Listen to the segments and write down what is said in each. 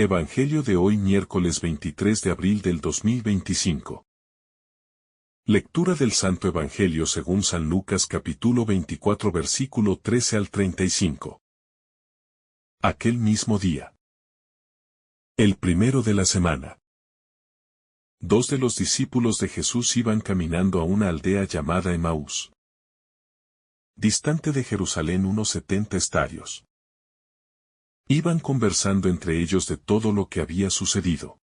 Evangelio de hoy miércoles 23 de abril del 2025. Lectura del Santo Evangelio según San Lucas capítulo 24 versículo 13 al 35. Aquel mismo día. El primero de la semana. Dos de los discípulos de Jesús iban caminando a una aldea llamada Emaús, distante de Jerusalén unos 70 estadios. Iban conversando entre ellos de todo lo que había sucedido.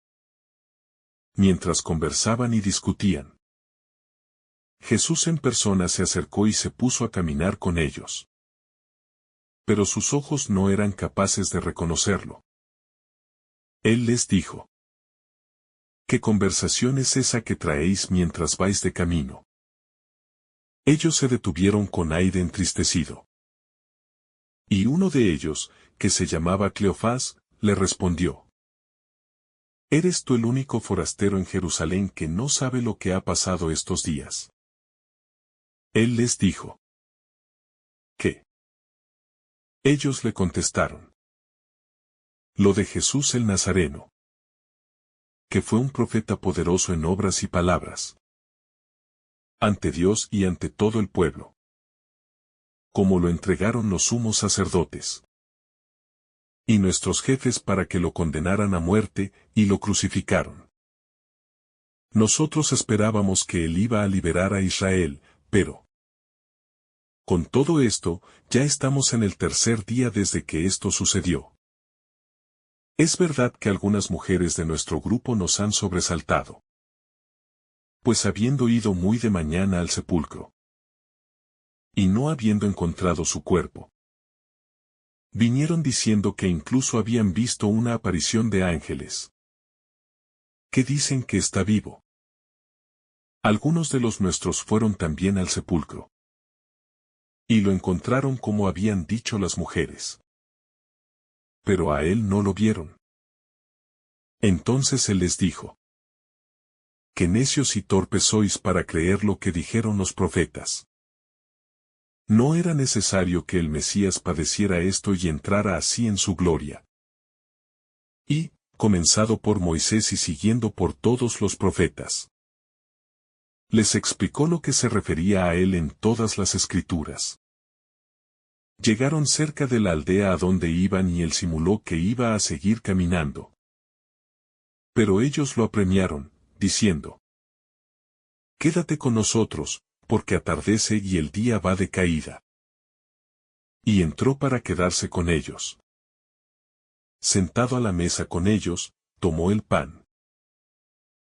Mientras conversaban y discutían, Jesús en persona se acercó y se puso a caminar con ellos. Pero sus ojos no eran capaces de reconocerlo. Él les dijo: ¿Qué conversación es esa que traéis mientras vais de camino? Ellos se detuvieron con aire entristecido. Y uno de ellos, que se llamaba Cleofás, le respondió: ¿Eres tú el único forastero en Jerusalén que no sabe lo que ha pasado estos días? Él les dijo: ¿Qué? Ellos le contestaron: Lo de Jesús el Nazareno, que fue un profeta poderoso en obras y palabras, ante Dios y ante todo el pueblo, como lo entregaron los sumos sacerdotes y nuestros jefes para que lo condenaran a muerte, y lo crucificaron. Nosotros esperábamos que él iba a liberar a Israel, pero con todo esto, ya estamos en el tercer día desde que esto sucedió. Es verdad que algunas mujeres de nuestro grupo nos han sobresaltado, pues habiendo ido muy de mañana al sepulcro, y no habiendo encontrado su cuerpo, vinieron diciendo que incluso habían visto una aparición de ángeles, que dicen que está vivo. Algunos de los nuestros fueron también al sepulcro, y lo encontraron como habían dicho las mujeres, pero a él no lo vieron. Entonces él les dijo: Qué necios y torpes sois para creer lo que dijeron los profetas. ¿No era necesario que el Mesías padeciera esto y entrara así en su gloria? Y, comenzado por Moisés y siguiendo por todos los profetas, les explicó lo que se refería a él en todas las Escrituras. Llegaron cerca de la aldea a donde iban y él simuló que iba a seguir caminando. Pero ellos lo apremiaron, diciendo: Quédate con nosotros, porque atardece y el día va de caída. Y entró para quedarse con ellos. Sentado a la mesa con ellos, tomó el pan,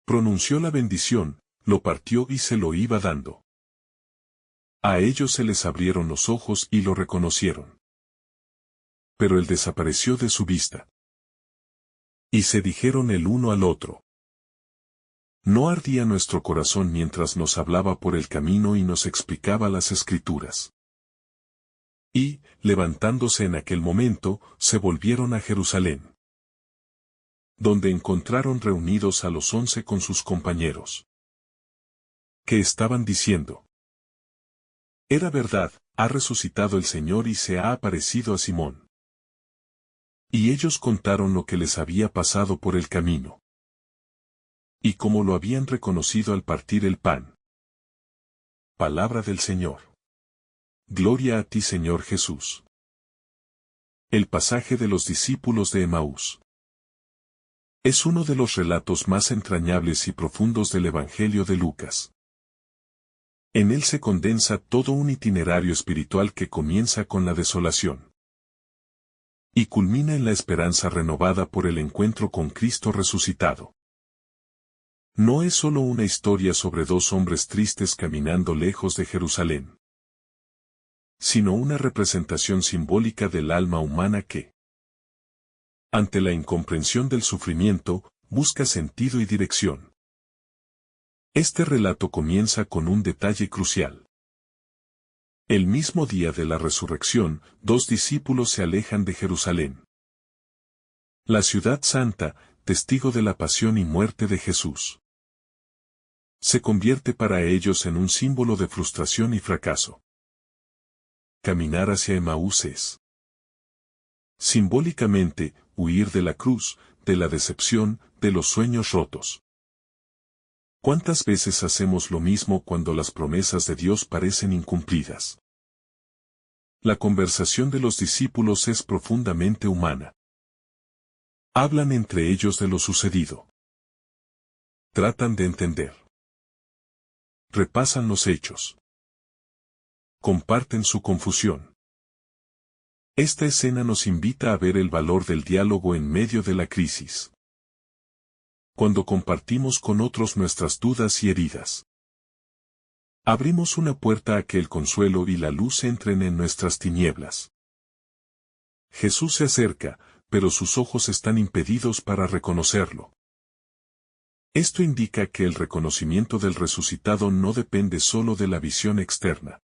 pronunció la bendición, lo partió y se lo iba dando. A ellos se les abrieron los ojos y lo reconocieron. Pero él desapareció de su vista. Y se dijeron el uno al otro: ¿No ardía nuestro corazón mientras nos hablaba por el camino y nos explicaba las Escrituras? Y, levantándose en aquel momento, se volvieron a Jerusalén, donde encontraron reunidos a los 11 con sus compañeros, que estaban diciendo: Era verdad, ha resucitado el Señor y se ha aparecido a Simón. Y ellos contaron lo que les había pasado por el camino, y cómo lo habían reconocido al partir el pan. Palabra del Señor. Gloria a ti, Señor Jesús. El pasaje de los discípulos de Emaús es uno de los relatos más entrañables y profundos del Evangelio de Lucas. En él se condensa todo un itinerario espiritual que comienza con la desolación y culmina en la esperanza renovada por el encuentro con Cristo resucitado. No es solo una historia sobre dos hombres tristes caminando lejos de Jerusalén, sino una representación simbólica del alma humana que, ante la incomprensión del sufrimiento, busca sentido y dirección. Este relato comienza con un detalle crucial. El mismo día de la resurrección, dos discípulos se alejan de Jerusalén, la ciudad santa, testigo de la pasión y muerte de Jesús. Se convierte para ellos en un símbolo de frustración y fracaso. Caminar hacia Emaús es, simbólicamente, huir de la cruz, de la decepción, de los sueños rotos. ¿Cuántas veces hacemos lo mismo cuando las promesas de Dios parecen incumplidas? La conversación de los discípulos es profundamente humana. Hablan entre ellos de lo sucedido. Tratan de entender. Repasan los hechos. Comparten su confusión. Esta escena nos invita a ver el valor del diálogo en medio de la crisis. Cuando compartimos con otros nuestras dudas y heridas, abrimos una puerta a que el consuelo y la luz entren en nuestras tinieblas. Jesús se acerca, pero sus ojos están impedidos para reconocerlo. Esto indica que el reconocimiento del resucitado no depende solo de la visión externa,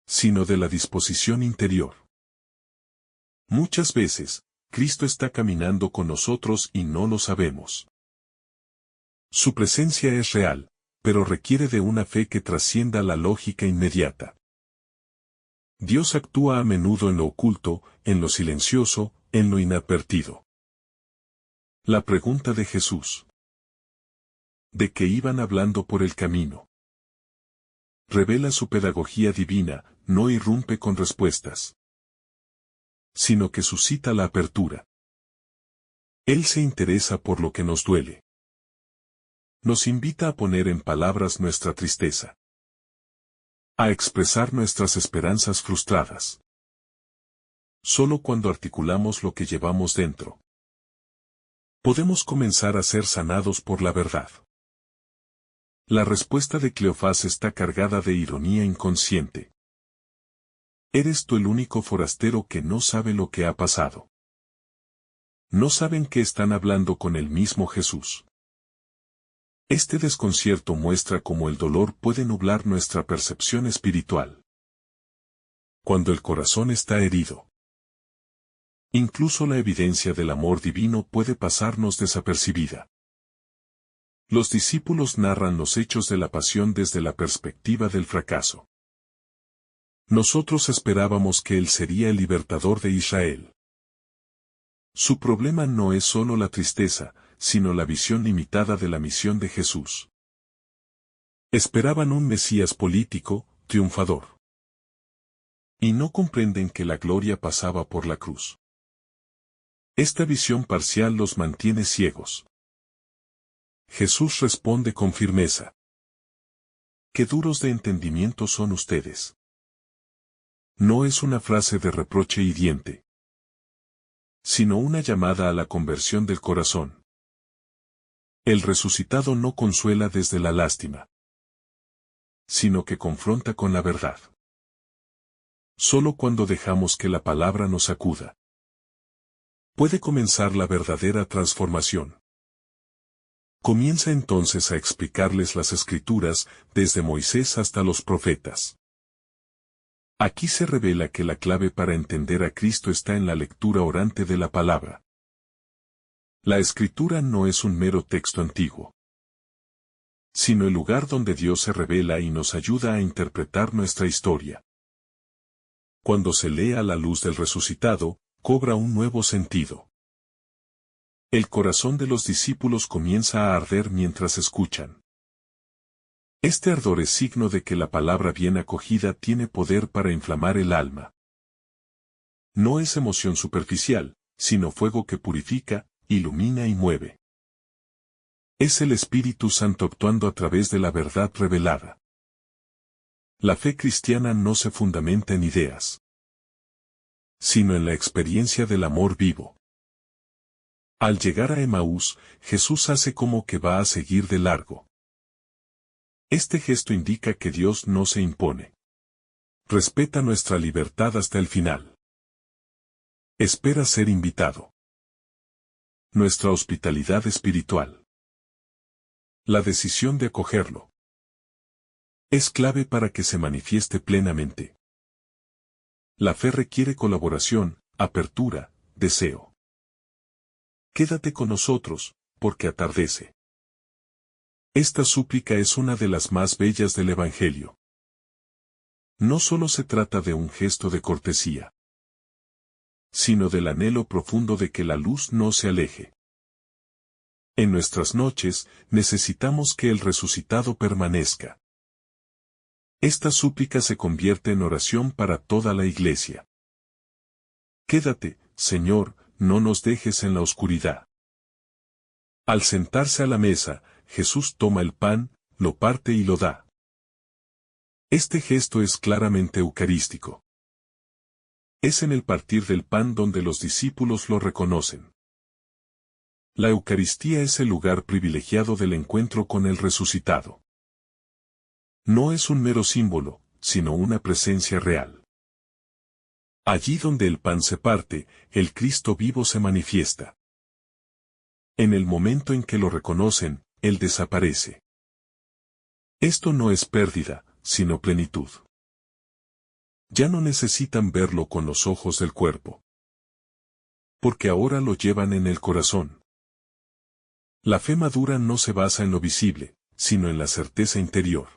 sino de la disposición interior. Muchas veces, Cristo está caminando con nosotros y no lo sabemos. Su presencia es real, pero requiere de una fe que trascienda la lógica inmediata. Dios actúa a menudo en lo oculto, en lo silencioso, en lo inadvertido. La pregunta de Jesús: ¿de qué iban hablando por el camino? Revela su pedagogía divina, no irrumpe con respuestas, sino que suscita la apertura. Él se interesa por lo que nos duele. Nos invita a poner en palabras nuestra tristeza, a expresar nuestras esperanzas frustradas. Solo cuando articulamos lo que llevamos dentro, podemos comenzar a ser sanados por la verdad. La respuesta de Cleofás está cargada de ironía inconsciente. Eres tú el único forastero que no sabe lo que ha pasado. No saben que están hablando con el mismo Jesús. Este desconcierto muestra cómo el dolor puede nublar nuestra percepción espiritual. Cuando el corazón está herido, incluso la evidencia del amor divino puede pasarnos desapercibida. Los discípulos narran los hechos de la pasión desde la perspectiva del fracaso. Nosotros esperábamos que Él sería el libertador de Israel. Su problema no es solo la tristeza, sino la visión limitada de la misión de Jesús. Esperaban un Mesías político, triunfador. Y no comprenden que la gloria pasaba por la cruz. Esta visión parcial los mantiene ciegos. Jesús responde con firmeza: ¡qué duros de entendimiento son ustedes! No es una frase de reproche hiriente, sino una llamada a la conversión del corazón. El resucitado no consuela desde la lástima, sino que confronta con la verdad. Solo cuando dejamos que la palabra nos sacuda, puede comenzar la verdadera transformación. Comienza entonces a explicarles las Escrituras, desde Moisés hasta los profetas. Aquí se revela que la clave para entender a Cristo está en la lectura orante de la palabra. La Escritura no es un mero texto antiguo, sino el lugar donde Dios se revela y nos ayuda a interpretar nuestra historia. Cuando se lee a la luz del resucitado, cobra un nuevo sentido. El corazón de los discípulos comienza a arder mientras escuchan. Este ardor es signo de que la palabra bien acogida tiene poder para inflamar el alma. No es emoción superficial, sino fuego que purifica, ilumina y mueve. Es el Espíritu Santo actuando a través de la verdad revelada. La fe cristiana no se fundamenta en ideas, sino en la experiencia del amor vivo. Al llegar a Emaús, Jesús hace como que va a seguir de largo. Este gesto indica que Dios no se impone. Respeta nuestra libertad hasta el final. Espera ser invitado. Nuestra hospitalidad espiritual. La decisión de acogerlo es clave para que se manifieste plenamente. La fe requiere colaboración, apertura, deseo. Quédate con nosotros, porque atardece. Esta súplica es una de las más bellas del Evangelio. No solo se trata de un gesto de cortesía, sino del anhelo profundo de que la luz no se aleje. En nuestras noches, necesitamos que el resucitado permanezca. Esta súplica se convierte en oración para toda la Iglesia. Quédate, Señor, no nos dejes en la oscuridad. Al sentarse a la mesa, Jesús toma el pan, lo parte y lo da. Este gesto es claramente eucarístico. Es en el partir del pan donde los discípulos lo reconocen. La Eucaristía es el lugar privilegiado del encuentro con el resucitado. No es un mero símbolo, sino una presencia real. Allí donde el pan se parte, el Cristo vivo se manifiesta. En el momento en que lo reconocen, Él desaparece. Esto no es pérdida, sino plenitud. Ya no necesitan verlo con los ojos del cuerpo. Porque ahora lo llevan en el corazón. La fe madura no se basa en lo visible, sino en la certeza interior.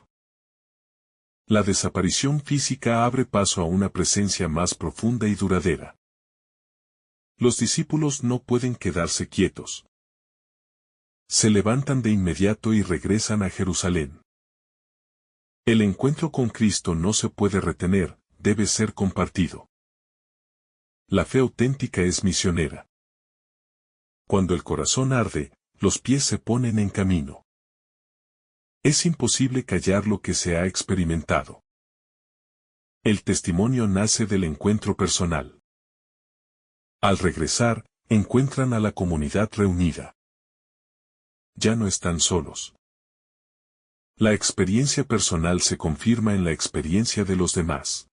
La desaparición física abre paso a una presencia más profunda y duradera. Los discípulos no pueden quedarse quietos. Se levantan de inmediato y regresan a Jerusalén. El encuentro con Cristo no se puede retener, debe ser compartido. La fe auténtica es misionera. Cuando el corazón arde, los pies se ponen en camino. Es imposible callar lo que se ha experimentado. El testimonio nace del encuentro personal. Al regresar, encuentran a la comunidad reunida. Ya no están solos. La experiencia personal se confirma en la experiencia de los demás.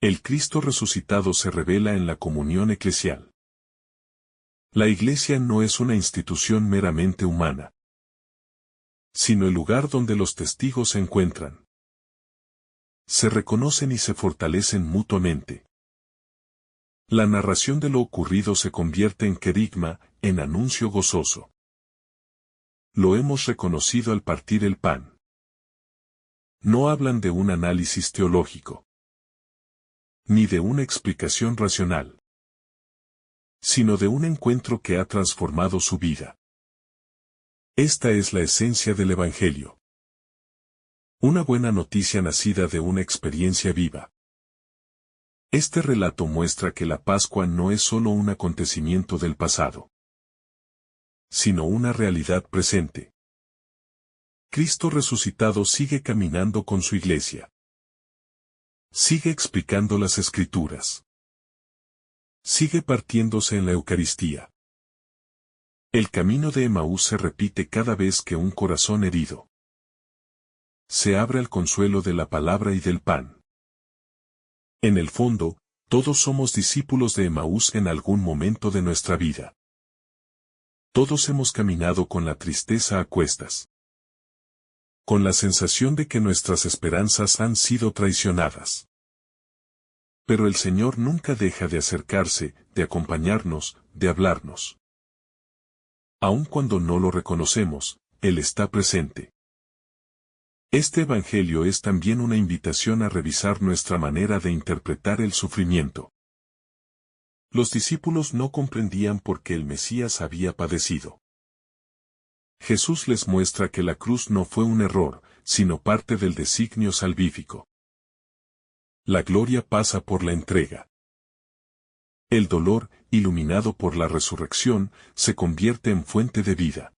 El Cristo resucitado se revela en la comunión eclesial. La Iglesia no es una institución meramente humana, sino el lugar donde los testigos se encuentran. Se reconocen y se fortalecen mutuamente. La narración de lo ocurrido se convierte en querigma, en anuncio gozoso. Lo hemos reconocido al partir el pan. No hablan de un análisis teológico, ni de una explicación racional, sino de un encuentro que ha transformado su vida. Esta es la esencia del Evangelio. Una buena noticia nacida de una experiencia viva. Este relato muestra que la Pascua no es solo un acontecimiento del pasado, sino una realidad presente. Cristo resucitado sigue caminando con su Iglesia. Sigue explicando las Escrituras. Sigue partiéndose en la Eucaristía. El camino de Emaús se repite cada vez que un corazón herido se abre al consuelo de la palabra y del pan. En el fondo, todos somos discípulos de Emaús en algún momento de nuestra vida. Todos hemos caminado con la tristeza a cuestas, con la sensación de que nuestras esperanzas han sido traicionadas. Pero el Señor nunca deja de acercarse, de acompañarnos, de hablarnos. Aun cuando no lo reconocemos, Él está presente. Este Evangelio es también una invitación a revisar nuestra manera de interpretar el sufrimiento. Los discípulos no comprendían por qué el Mesías había padecido. Jesús les muestra que la cruz no fue un error, sino parte del designio salvífico. La gloria pasa por la entrega. El dolor, iluminado por la resurrección, se convierte en fuente de vida.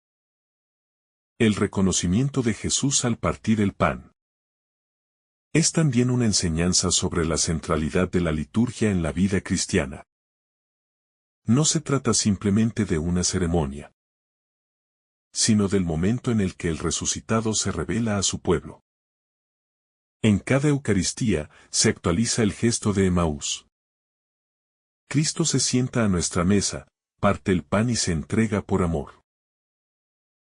El reconocimiento de Jesús al partir el pan es también una enseñanza sobre la centralidad de la liturgia en la vida cristiana. No se trata simplemente de una ceremonia, sino del momento en el que el resucitado se revela a su pueblo. En cada Eucaristía se actualiza el gesto de Emaús. Cristo se sienta a nuestra mesa, parte el pan y se entrega por amor.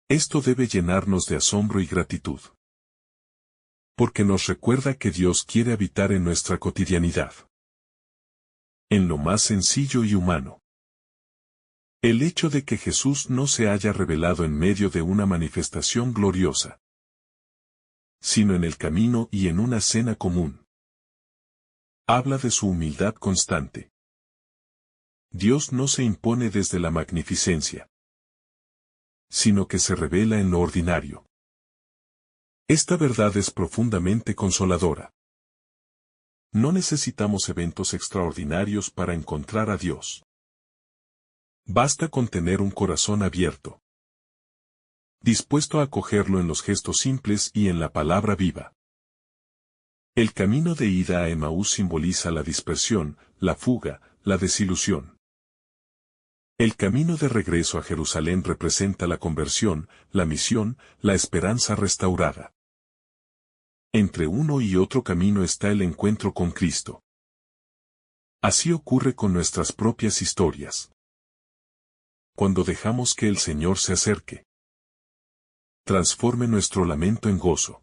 Esto debe llenarnos de asombro y gratitud, porque nos recuerda que Dios quiere habitar en nuestra cotidianidad, en lo más sencillo y humano. El hecho de que Jesús no se haya revelado en medio de una manifestación gloriosa, sino en el camino y en una cena común, habla de su humildad constante. Dios no se impone desde la magnificencia, sino que se revela en lo ordinario. Esta verdad es profundamente consoladora. No necesitamos eventos extraordinarios para encontrar a Dios. Basta con tener un corazón abierto, dispuesto a acogerlo en los gestos simples y en la palabra viva. El camino de ida a Emaús simboliza la dispersión, la fuga, la desilusión. El camino de regreso a Jerusalén representa la conversión, la misión, la esperanza restaurada. Entre uno y otro camino está el encuentro con Cristo. Así ocurre con nuestras propias historias. Cuando dejamos que el Señor se acerque, transforme nuestro lamento en gozo,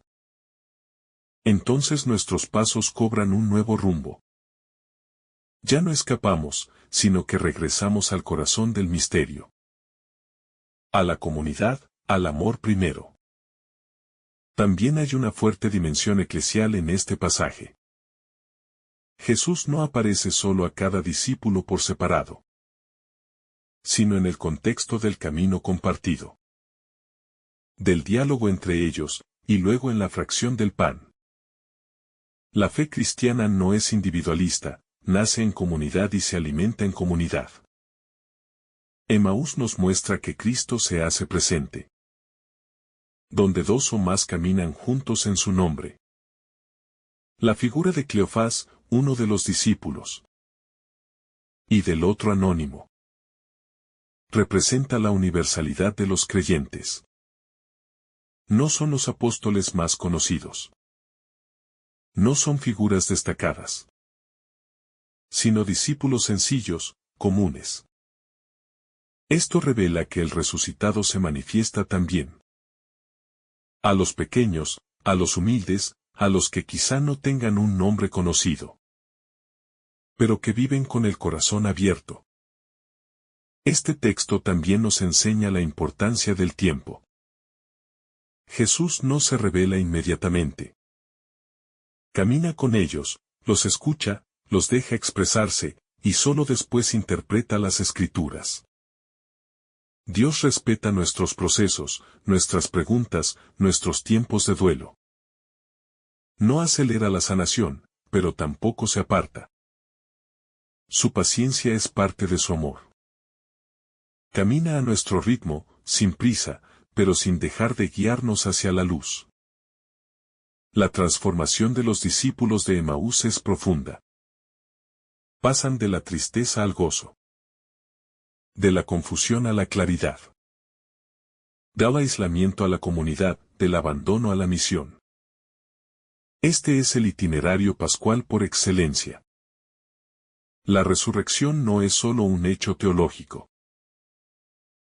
entonces nuestros pasos cobran un nuevo rumbo. Ya no escapamos, sino que regresamos al corazón del misterio. A la comunidad, al amor primero. También hay una fuerte dimensión eclesial en este pasaje. Jesús no aparece solo a cada discípulo por separado, sino en el contexto del camino compartido, del diálogo entre ellos, y luego en la fracción del pan. La fe cristiana no es individualista, nace en comunidad y se alimenta en comunidad. Emaús nos muestra que Cristo se hace presente, donde dos o más caminan juntos en su nombre. La figura de Cleofás, uno de los discípulos, y del otro anónimo, representa la universalidad de los creyentes. No son los apóstoles más conocidos. No son figuras destacadas, sino discípulos sencillos, comunes. Esto revela que el resucitado se manifiesta también a los pequeños, a los humildes, a los que quizá no tengan un nombre conocido, pero que viven con el corazón abierto. Este texto también nos enseña la importancia del tiempo. Jesús no se revela inmediatamente. Camina con ellos, los escucha, los deja expresarse, y solo después interpreta las Escrituras. Dios respeta nuestros procesos, nuestras preguntas, nuestros tiempos de duelo. No acelera la sanación, pero tampoco se aparta. Su paciencia es parte de su amor. Camina a nuestro ritmo, sin prisa, pero sin dejar de guiarnos hacia la luz. La transformación de los discípulos de Emaús es profunda. Pasan de la tristeza al gozo, de la confusión a la claridad, del aislamiento a la comunidad, del abandono a la misión. Este es el itinerario pascual por excelencia. La resurrección no es solo un hecho teológico,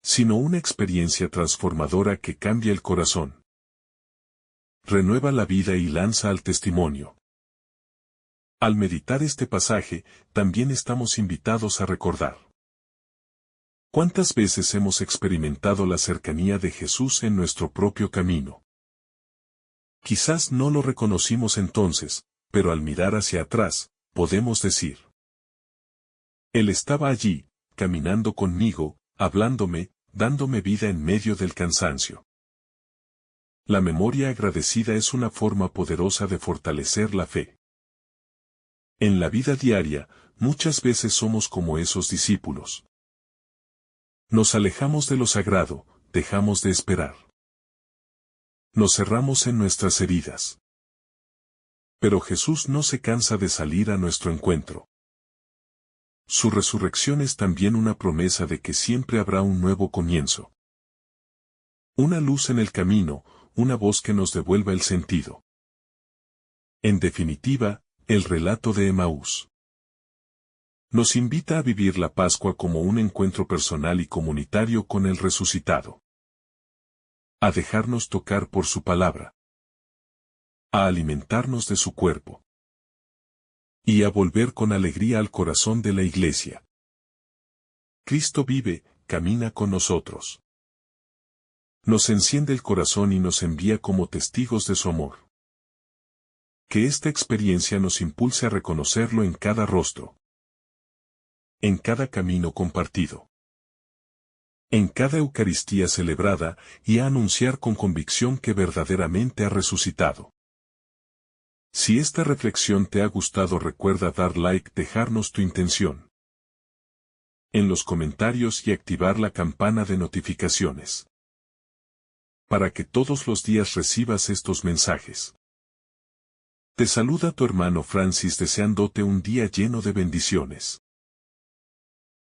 sino una experiencia transformadora que cambia el corazón, renueva la vida y lanza al testimonio. Al meditar este pasaje, también estamos invitados a recordar. ¿Cuántas veces hemos experimentado la cercanía de Jesús en nuestro propio camino? Quizás no lo reconocimos entonces, pero al mirar hacia atrás, podemos decir: Él estaba allí, caminando conmigo, hablándome, dándome vida en medio del cansancio. La memoria agradecida es una forma poderosa de fortalecer la fe. En la vida diaria, muchas veces somos como esos discípulos. Nos alejamos de lo sagrado, dejamos de esperar. Nos cerramos en nuestras heridas. Pero Jesús no se cansa de salir a nuestro encuentro. Su resurrección es también una promesa de que siempre habrá un nuevo comienzo. Una luz en el camino, una voz que nos devuelva el sentido. En definitiva, el relato de Emaús nos invita a vivir la Pascua como un encuentro personal y comunitario con el resucitado. A dejarnos tocar por su palabra. A alimentarnos de su cuerpo. Y a volver con alegría al corazón de la Iglesia. Cristo vive, camina con nosotros. Nos enciende el corazón y nos envía como testigos de su amor. Que esta experiencia nos impulse a reconocerlo en cada rostro. En cada camino compartido. En cada Eucaristía celebrada, y a anunciar con convicción que verdaderamente ha resucitado. Si esta reflexión te ha gustado, recuerda dar like, dejarnos tu intención en los comentarios y activar la campana de notificaciones para que todos los días recibas estos mensajes. Te saluda tu hermano Francis deseándote un día lleno de bendiciones.